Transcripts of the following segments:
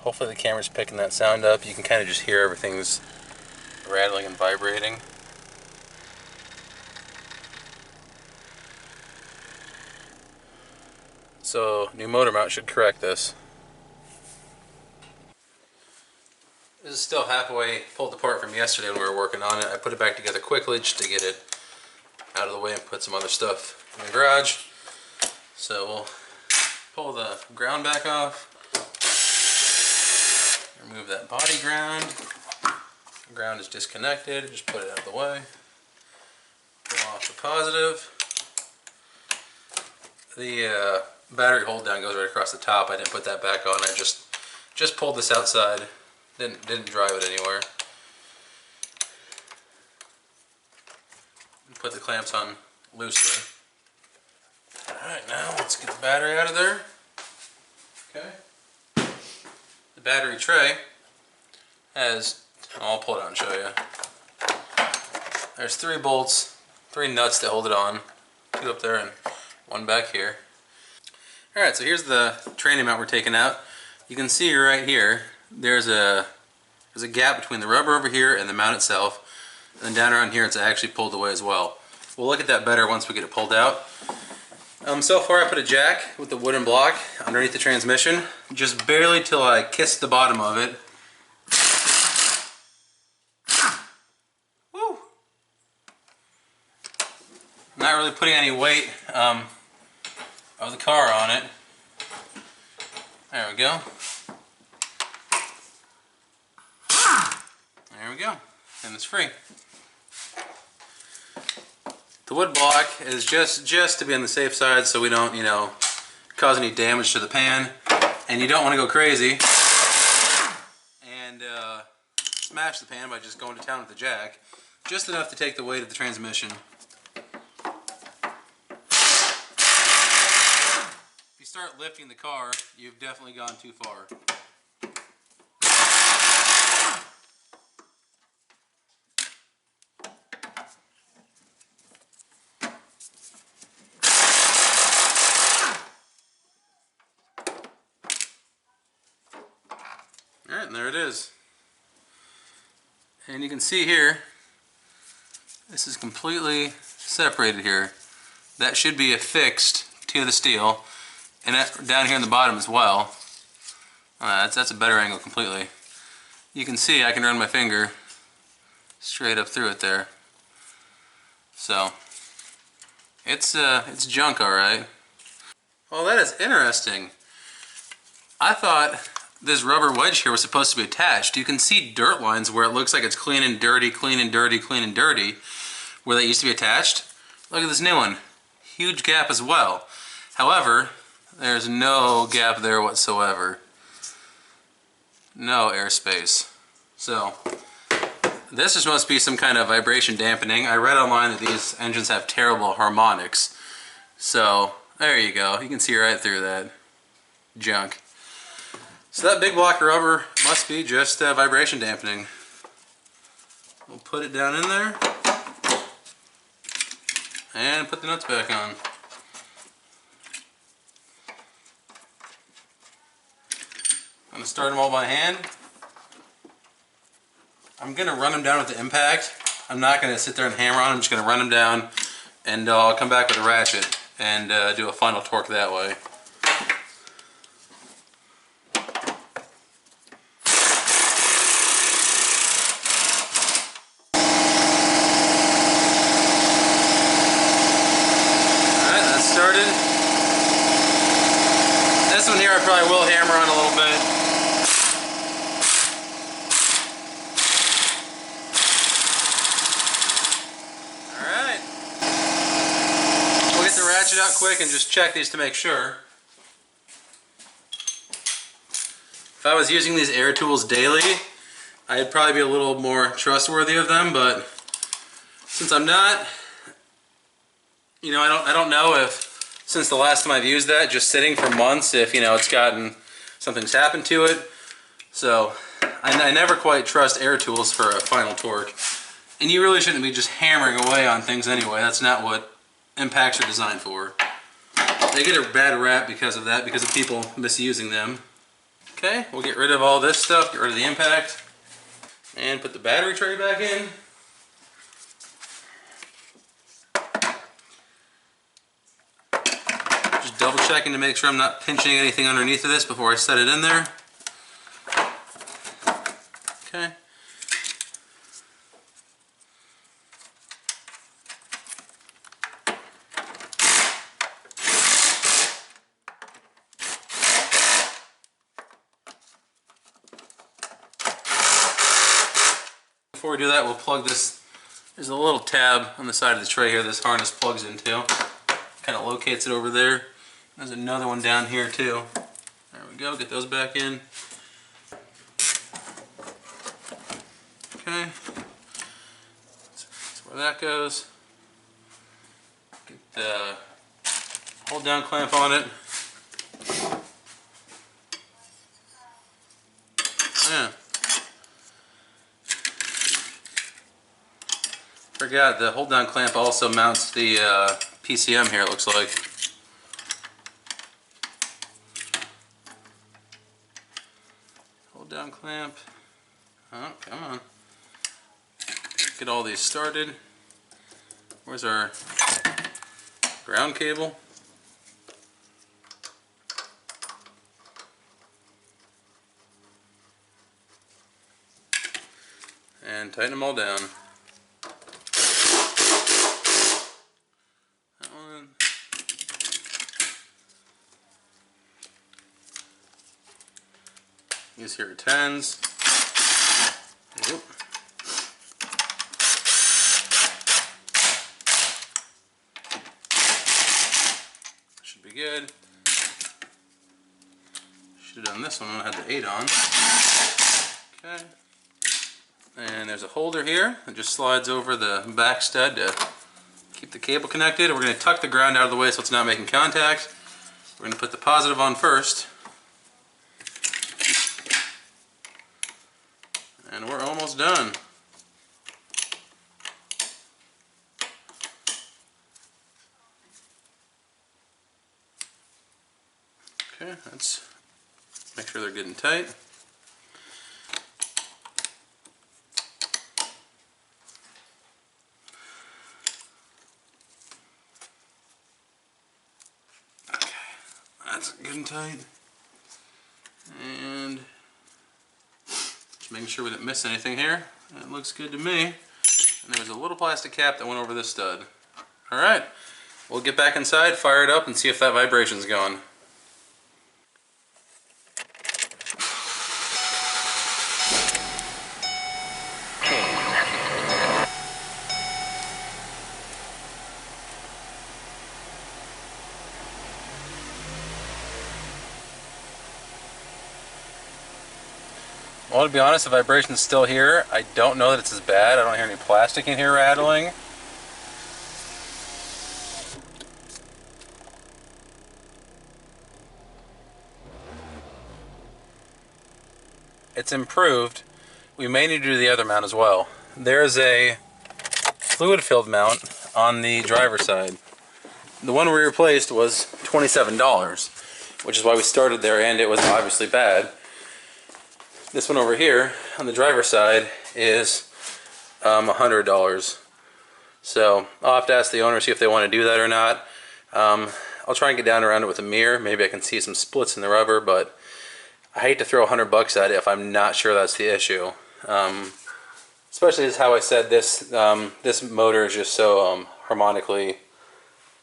Hopefully the camera's picking that sound up. You can kind of just hear everything's rattling and vibrating. So, new motor mount should correct this. This is still halfway pulled apart from yesterday when we were working on it. I put it back together quickly just to get it out of the way and put some other stuff in the garage. So we'll pull the ground back off. Remove that body ground. The ground is disconnected. Just put it out of the way. Pull off the positive. The battery hold down goes right across the top. I didn't put that back on. I just pulled this outside. Didn't drive it anywhere. Put the clamps on loosely. Alright, now let's get the battery out of there. Okay. The battery tray has, I'll pull it out and show you. There's 3 bolts, 3 nuts that hold it on. 2 up there and 1 back here. Alright, so here's the training mount we're taking out. You can see right here, there's a gap between the rubber over here and the mount itself. And then down around here it's actually pulled away as well. We'll look at that better once we get it pulled out. So far I put a jack with the wooden block underneath the transmission, just barely till I kiss the bottom of it. Woo! Not really putting any weight of the car on it. There we go. There we go. And it's free. The wood block is just to be on the safe side so we don't, you know, cause any damage to the pan. And you don't want to go crazy and smash the pan by just going to town with the jack. Just enough to take the weight of the transmission. If you start lifting the car, you've definitely gone too far. Alright, and there it is. And you can see here, this is completely separated here. That should be affixed to the steel. And that, down here in the bottom as well. That's a better angle completely. You can see I can run my finger straight up through it there. So, it's junk alright. Well, that is interesting. I thought this rubber wedge here was supposed to be attached. You can see dirt lines where it looks like it's clean and dirty, clean and dirty, clean and dirty, where that used to be attached. Look at this new one. Huge gap as well. However, there's no gap there whatsoever. No airspace. So, this just must be some kind of vibration dampening. I read online that these engines have terrible harmonics. So, there you go. You can see right through that junk. So that big block of rubber must be just vibration dampening. We'll put it down in there and put the nuts back on. I'm going to start them all by hand. I'm going to run them down with the impact. I'm not going to sit there and hammer on them. I'm just going to run them down and I'll come back with a ratchet and do a final torque that way. Started. This one here I probably will hammer on a little bit. Alright. We'll get the ratchet out quick and just check these to make sure. If I was using these air tools daily, I'd probably be a little more trustworthy of them, but since I'm not, you know, I don't know if, since the last time I've used that, just sitting for months, if, you know, it's gotten, something's happened to it. So, I never quite trust air tools for a final torque. And you really shouldn't be just hammering away on things anyway. That's not what impacts are designed for. They get a bad rap because of that, because of people misusing them. Okay, we'll get rid of all this stuff, get rid of the impact, and put the battery tray back in. Just double checking to make sure I'm not pinching anything underneath of this before I set it in there. Okay. Before we do that, we'll plug this. There's a little tab on the side of the tray here this harness plugs into. Kind of locates it over there. There's another one down here too. There we go, get those back in. Okay, that's where that goes. Get the hold down clamp on it. Yeah. Forgot the hold down clamp also mounts the PCM here, it looks like. Hold down clamp. Oh, come on. Get all these started. Where's our ground cable? And tighten them all down. That one. These here are 10s. Yep. Should be good. Should have done this one when I had the 8 on. Okay. And there's a holder here that just slides over the back stud to keep the cable connected. We're going to tuck the ground out of the way so it's not making contact. We're going to put the positive on first. And we're almost done. Okay, let's make sure they're good and tight. That's good and tight. And just making sure we didn't miss anything here. That looks good to me. And there's a little plastic cap that went over this stud. Alright, we'll get back inside, fire it up, and see if that vibration's going. Well, to be honest, the vibration's still here. I don't know that it's as bad. I don't hear any plastic in here rattling. It's improved. We may need to do the other mount as well. There's a fluid-filled mount on the driver's side. The one we replaced was $27, which is why we started there, and it was obviously bad. This one over here on the driver's side is $100. So I'll have to ask the owner, see if they want to do that or not. I'll try and get down around it with a mirror. Maybe I can see some splits in the rubber, but I hate to throw $100 at it if I'm not sure that's the issue. Especially as how I said this, this motor is just so harmonically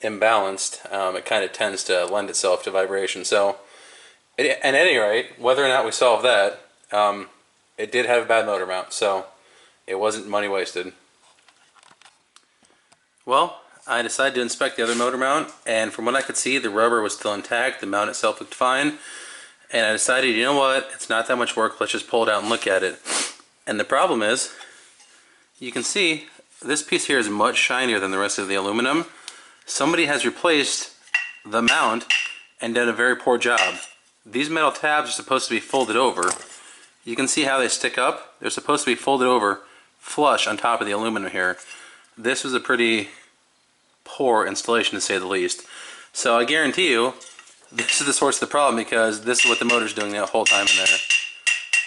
imbalanced. It kind of tends to lend itself to vibration. So at any rate, whether or not we solve that, it did have a bad motor mount, so it wasn't money wasted. Well, I decided to inspect the other motor mount, and from what I could see, the rubber was still intact, the mount itself looked fine, and I decided, you know what, it's not that much work, let's just pull it out and look at it. And the problem is, you can see, this piece here is much shinier than the rest of the aluminum. Somebody has replaced the mount and done a very poor job. These metal tabs are supposed to be folded over. You can see how they stick up. They're supposed to be folded over flush on top of the aluminum here. This was a pretty poor installation, to say the least. So I guarantee you, this is the source of the problem, because this is what the motor's doing the whole time in there.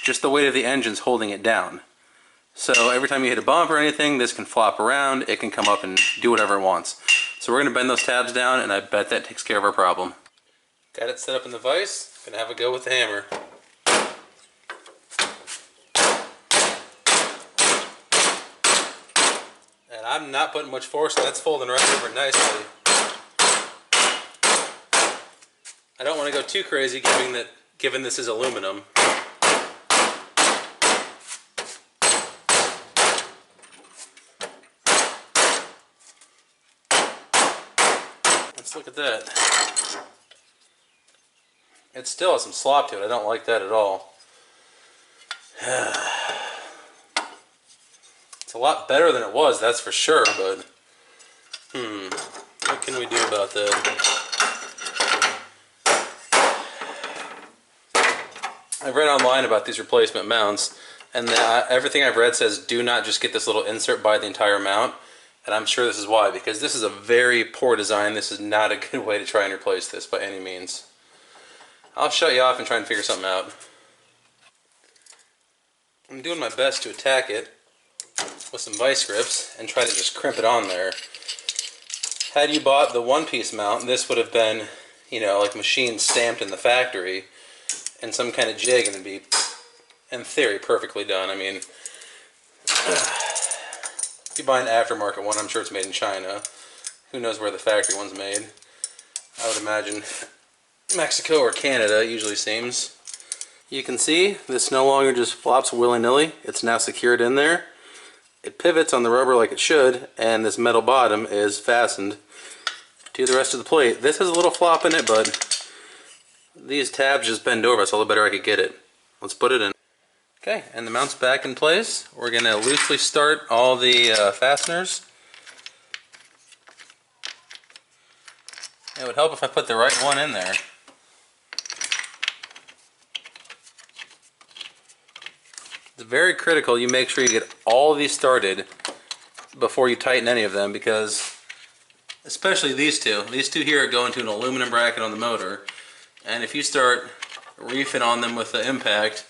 Just the weight of the engine's holding it down. So every time you hit a bump or anything, this can flop around, it can come up and do whatever it wants. So we're going to bend those tabs down, and I bet that takes care of our problem. Got it set up in the vise, gonna have a go with the hammer. And I'm not putting much force, that's folding right over nicely. I don't want to go too crazy given this is aluminum. Let's look at that. It still has some slop to it. I don't like that at all. It's a lot better than it was, that's for sure, but what can we do about that? I've read online about these replacement mounts, and everything I've read says do not just get this little insert by the entire mount, and I'm sure this is why, because this is a very poor design. This is not a good way to try and replace this by any means. I'll shut you off and try and figure something out. I'm doing my best to attack it with some vice grips and try to just crimp it on there. Had you bought the one-piece mount, this would have been, you know, like machine stamped in the factory and some kind of jig, and it'd be, in theory, perfectly done. I mean, if you buy an aftermarket one, I'm sure it's made in China. Who knows where the factory one's made? I would imagine Mexico or Canada, it usually seems. You can see this no longer just flops willy-nilly. It's now secured in there. It pivots on the rubber like it should, and this metal bottom is fastened to the rest of the plate. This has a little flop in it, but these tabs just bend over, so the better I could get it. Let's put it in. Okay, and the mount's back in place. We're going to loosely start all the fasteners. It would help if I put the right one in there. It's very critical you make sure you get all of these started before you tighten any of them, because especially these two here go into an aluminum bracket on the motor, and if you start reefing on them with the impact,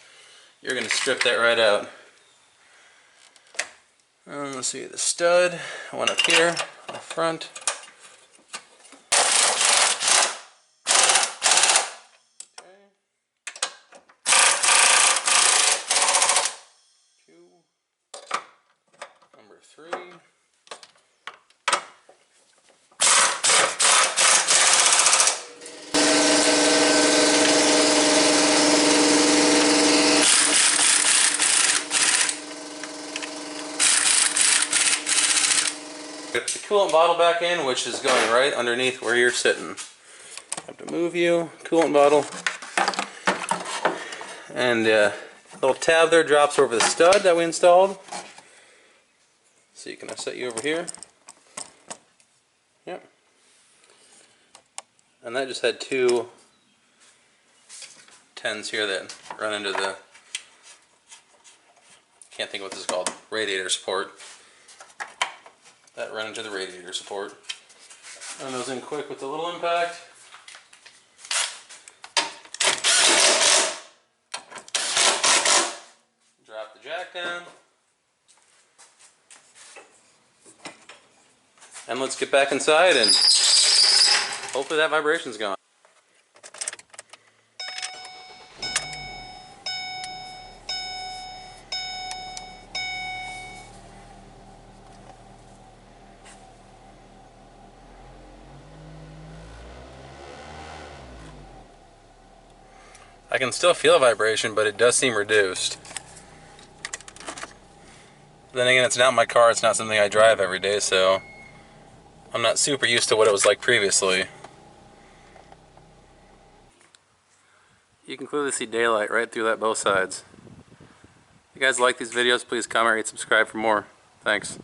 you're going to strip that right out. Let's see, the stud, one up here on the front. Number 3. Get the coolant bottle back in, which is going right underneath where you're sitting. I have to move you, coolant bottle. And little tab there drops over the stud that we installed. So you can set you over here. Yep. And that just had 2 10s here that run into the, can't think of what this is called, radiator support. That run into the radiator support. Run those in quick with the little impact. Drop the jack down. And let's get back inside and hopefully that vibration's gone. I can still feel a vibration, but it does seem reduced. Then again, it's not my car, it's not something I drive every day, so I'm not super used to what it was like previously. You can clearly see daylight right through that both sides. If you guys like these videos, please comment, rate, subscribe for more. Thanks.